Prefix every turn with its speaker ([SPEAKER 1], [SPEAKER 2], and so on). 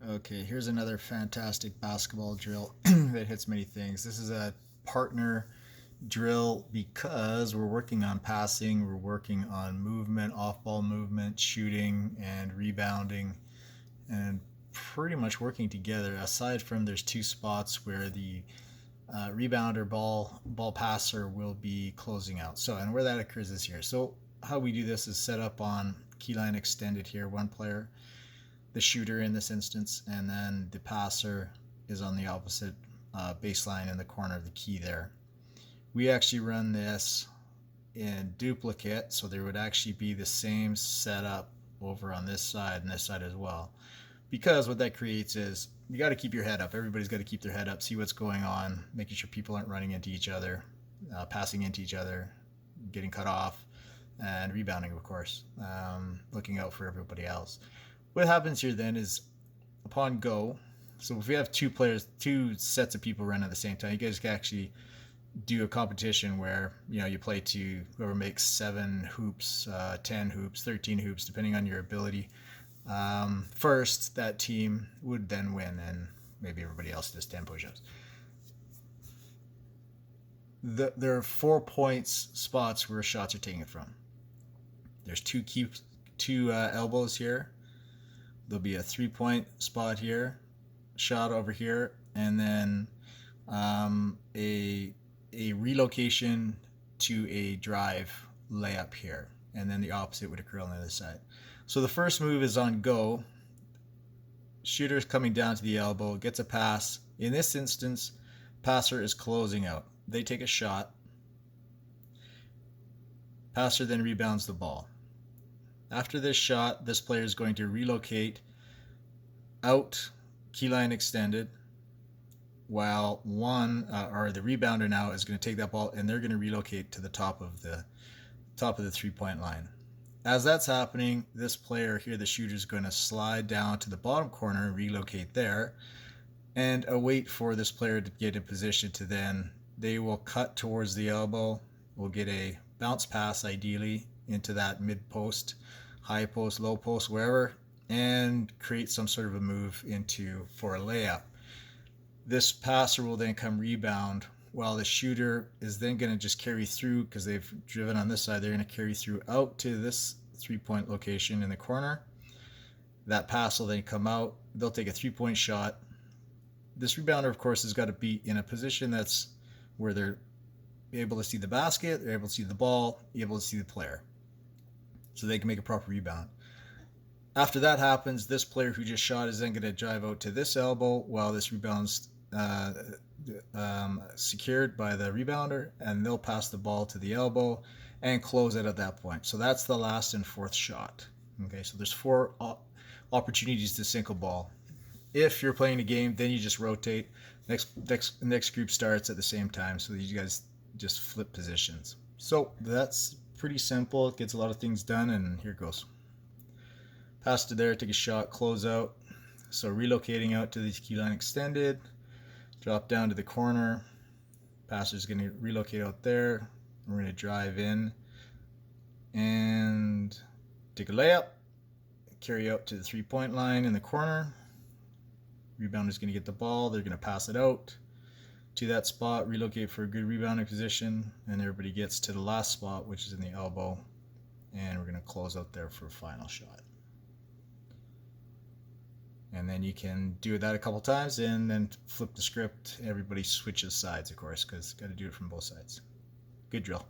[SPEAKER 1] Okay, here's another fantastic basketball drill that hits many things. This is a partner drill because we're working on passing, we're working on movement, off ball movement, shooting, and rebounding, and pretty much working together. Aside from there's two spots where the rebounder ball passer will be closing out. So, and where that occurs is here. So, how we do this is set up on key line extended here, one player, the shooter in this instance, and then the passer is on the opposite baseline in the corner of the key there. We actually run this in duplicate, so there would actually be the same setup over on this side and this side as well. Because what that creates is you got to keep your head up. Everybody's got to keep their head up, see what's going on, making sure people aren't running into each other, passing into each other, getting cut off, and rebounding, of course, looking out for everybody else. What happens here then is upon go, so if we have two sets of people running at the same time, you guys can actually do a competition where you play to whoever makes 7 hoops, 10 hoops, 13 hoops, depending on your ability. First, that team would then win, and maybe everybody else does 10 push-ups. There are 4 points spots where shots are taken from. There's two elbows here. There'll be a 3-point spot here, shot over here, and then a relocation to a drive layup here, and then the opposite would occur on the other side. So the first move is on go. Shooter's coming down to the elbow, gets a pass. In this instance, passer is closing out. They take a shot. Passer then rebounds the ball. After this shot, this player is going to relocate out, key line extended, while the rebounder now is going to take that ball and they're going to relocate to the top of the 3-point line. As that's happening, this player here, the shooter, is going to slide down to the bottom corner and relocate there and await for this player to get in position to then they will cut towards the elbow. We'll get a bounce pass ideally into that mid post, high post, low post, wherever, and create some sort of a move for a layup. This passer will then come rebound while the shooter is then going to just carry through because they've driven on this side. They're going to carry through out to this 3-point location in the corner. That pass will then come out. They'll take a 3-point shot. This rebounder, of course, has got to be in a position that's where they're able to see the basket, they're able to see the ball, able to see the player, so they can make a proper rebound. After that happens, this player who just shot is then going to drive out to this elbow while this rebound's secured by the rebounder, and they'll pass the ball to the elbow and close it at that point. So that's the last and 4th shot. Okay, so there's 4 opportunities to sink a ball. If you're playing a game, then you just rotate. Next group starts at the same time, so you guys just flip positions. So that's pretty simple. It gets a lot of things done, and here it goes. Pass to there, take a shot, close out. So relocating out to the key line extended, drop down to the corner. Passer's going to relocate out there. We're going to drive in and take a layup, carry out to the 3-point line in the corner. Rebounder is going to get the ball. They're going to pass it out to that spot, relocate for a good rebounding position, and everybody gets to the last spot, which is in the elbow, and we're going to close out there for a final shot. And then you can do that a couple times and then flip the script. Everybody switches sides, of course, because got to do it from both sides. Good drill.